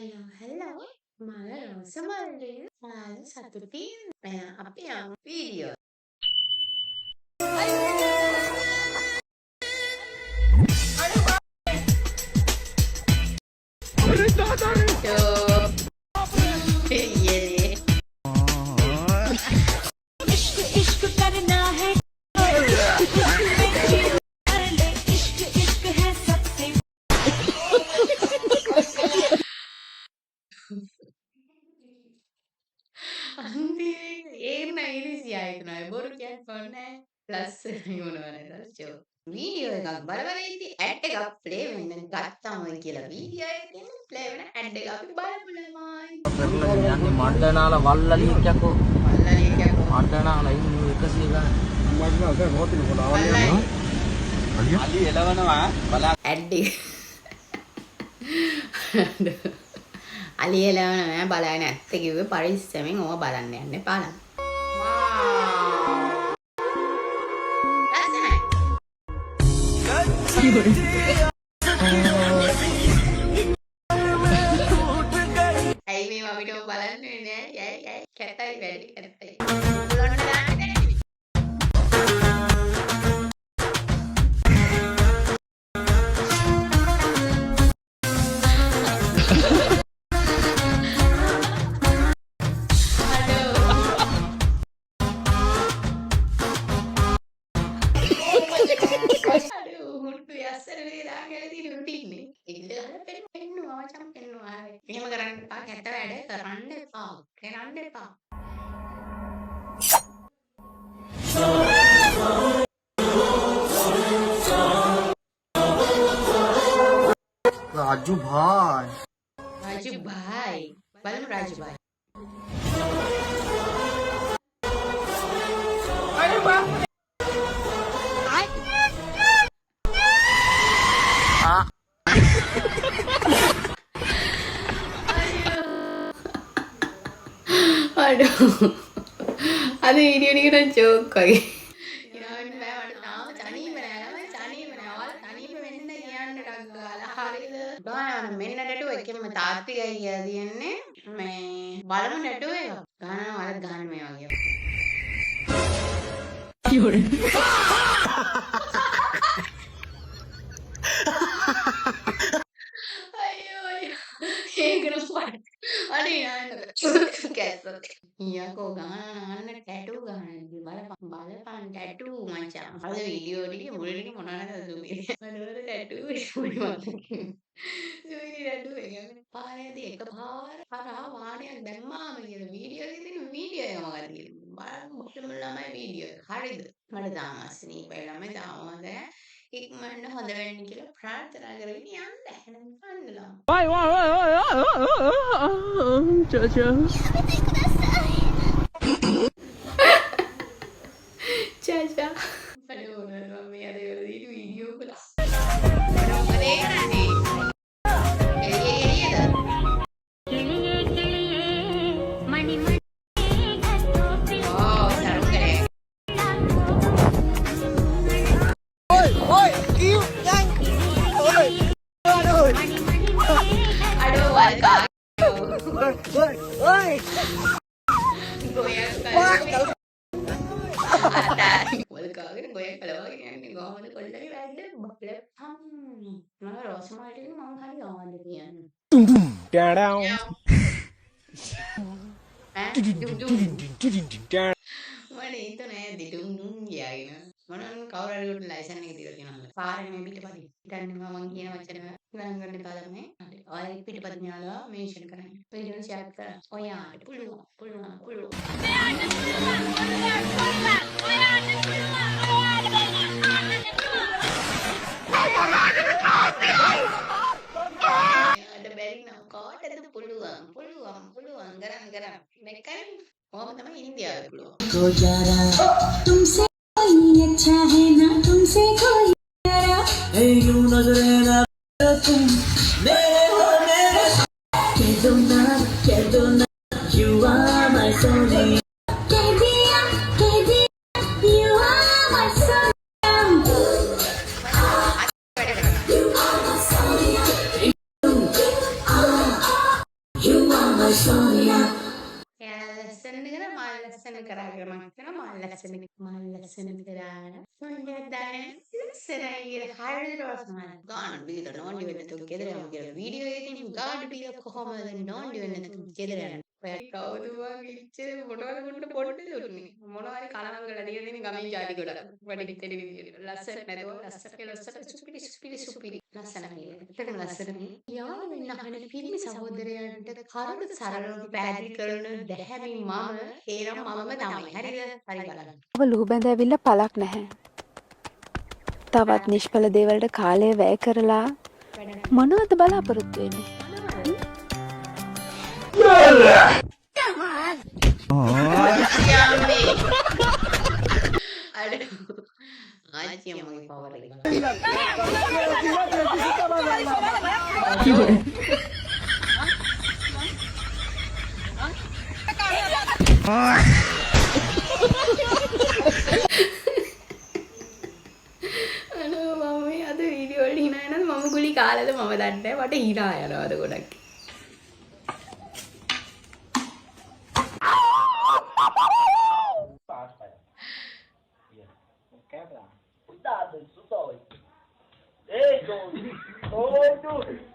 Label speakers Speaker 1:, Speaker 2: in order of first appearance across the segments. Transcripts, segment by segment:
Speaker 1: Hello. Malah semalam malah satu tim. Apa yang video? Tuh. Iya nih. ini sih ya itu nah baru kian phone plus gimana terus video එකක් බලවල ඉති add එකක් play වෙන්න ගත්තම කියලා video එකකින් play වෙන add එක අපි බලමුලමයි
Speaker 2: කරලා යන්නේ මණ්ඩනාල වල්ලලියක් යකෝ
Speaker 1: වල්ලලියක්
Speaker 2: මණ්ඩනාල ඉන්නේ 100 ගන්න මණ්ඩනාල දැන් මොකද කොට අවන්නේ අලි එලවනවා බලා
Speaker 1: ඇඩ් එක අලි එලවනවා නෑ බලන්න ඇත්ත කිව්වේ පරිස්සමෙන් ඕව බලන්න යන්න එපා නම් ඇයි මේ අපිට බලන්නේ නෑ යයි කැතයි වැඩි කැතයි උලන්න දාන්නේ එහෙම කරන්න එපා කැත වැඩ කරන්න එපා
Speaker 2: राजू भाई
Speaker 1: බලමු Raju භායි aduh ada video ini kan joke lagi මෙන්න නැටුව එකෙන්ම තාත්තිකයි කියලා තියන්නේ මේ බලමු නැටුව එක ගානවා වලත් ගන්න මේ වගේ අයියෝ ඒකන ස්පොට් අනේ කැස්සත් යකෝ ගාන ටැටු ගන්න බලපන් ටැටු මචං අද වීඩියෝ එකේ මුලදී මොනවද සුමිරි මනෝද ටැටු සුමිරි ටැටු එක පාරේදී එකපාර හරහා වාහනයක් දැම්මාම කියන වීඩියෝ එකේ තියෙන වීඩියෝ එක මොකද කියන්නේ බලන්න මොකටද ළමයි වීඩියෝ එක හරිද මට දාමස්නී වෙයි ළමයි දාමද ඉක්මනට හොඳ වෙන්න කියලා ප්‍රාර්ථනා කරගෙන යන්න හැනම් පන්නලා Caca. Aduh, mami ada yang di video pula. Aduh, keren nih. Oh, sarung keren. Aduh, walkah. Goyang kali. වලකාගෙන ගොයක් කලවාගෙන යන්නේ ගාමද කොල්ලගේ වැද්ද බබ්ලප්පම් මම රෝසමාලිට මම හරි ගාමද කියන්නේ ඩුම් ඩුම් ඩාඩාම් මම හිතන්නේ දිඩුම් ඩුම් ගියාගෙන මම කවුරු හරි උට ලයිසන් එක දීලා තියෙනවා පාරේ මේ පිටපති දැන් මම කියන වචන ගණන් ගන්න කාලේ හරි ඔය පිටපති ඥාලා මේෂන් කරන්න වීඩියෝ ෂෙයාර් කරන්න ඔයාට පුළුවන් පුළුවන් ගරන් මේකෙන් කොහොමද තමයි ඉන්දියාවේ පුළුවන්
Speaker 3: को जरा तुमसे कोई अच्छा है ना तुमसे कोई जरा यूं नजरे ना तुम मेरे हो मेरे कह दो ना you are my soulmate कह दिया you are my soulmate Sonia.
Speaker 1: එයාලා ලස්සන කරා මම ලස්සන කරා කියලා මම කියනවා මම ලස්සන කරා මම දැන් ලස්සනයි කියලා හරියට රසමයි ගන්න බීර නෝන්ඩි වෙන්න තු ගෙදර යමු කියලා වීඩියෝ එකකින් ගන්න බීර කොහොමද නෝන්ඩි වෙන්න තු ගෙදර යන්න ඔයා කවුද වගේ ඉච්චේ මොනවද මුන්න පොඩ්ඩේ දුන්නේ මොනවද කලවම් කරලා තියෙන්නේ ගමේ ජාති ගොඩක් වැඩි ටෙලිවිෂන් ලස්සන නැතුව ලස්සන සුපිරි ලස්සන මේක ලස්සන යාළ වෙන්න අහන පිරිමි සහෝදරයන්ට කරුණු සරලව පැහැදිලි කරන දැහැමි මම හේනම් මමම තමයි හරිද හරි බලන්න
Speaker 4: ඔබ ලුහු බැඳ ඇවිල්ලා පළක් නැහැ. තවත් නිෂ්ඵල දේවල්ට කාලය වැය කරලා මොනවද බලාපොරොත්තු වෙන්නේ?
Speaker 1: ආච්චි අම්මගේ පවර් එක අනේ මම අද වීඩියෝ වල hina යනද මම ගුලි කාලෙද මම දන්නේ නැහැ මට hina යනවාද ගොඩක්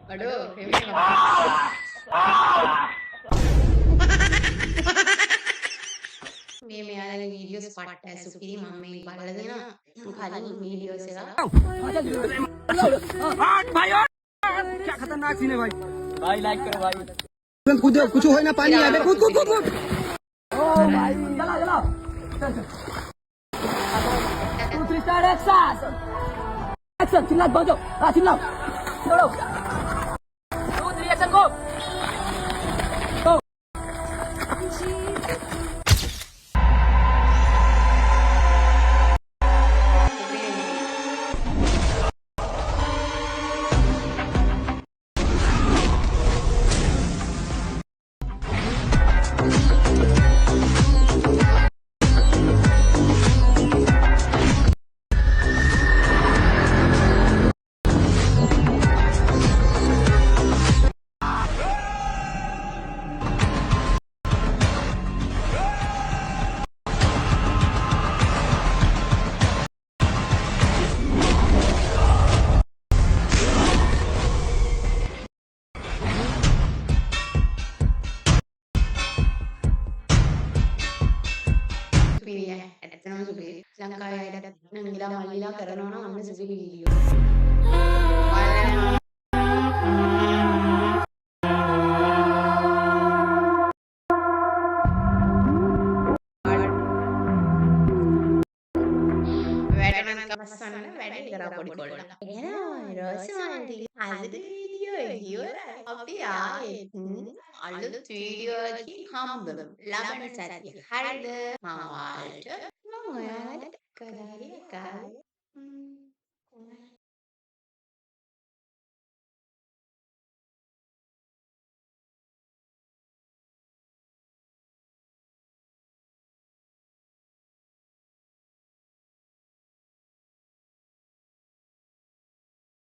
Speaker 1: අඩෝ මේ මෙයාලගේ වීඩියෝස් පට්ට සුපිරි මම මේ බලලා දෙනවා කලින් වීඩියෝස් එක
Speaker 2: क्या खतरनाक सीन है भाई लाइक करो भाई कूदो कुछ हो ना पानी आ कूद कूद कूद ओ भाई चला चला 2 3 स्टार एक्शन चिल्ला बजो चिल्लाओ दौड़ो 2 3 एक्शन गो
Speaker 1: සුපිරිය ඇත්තටම සුපිරි ලංකාවේ අයට නංගිලා මල්ලිලා කරනවා නම් අන්න සුපිරි වීඩියෝ වැඩ කරා පොඩි කොල්ලා එහෙනම් රෝසමන්ටි අද වීඩියෝ එක ඉවරයි අපි ආයේ අලුත් වීඩියෝ එකකින් හම්බෙමු ලබන සතියේ හරිද මම ඔයාලට කදාරිය කාලේ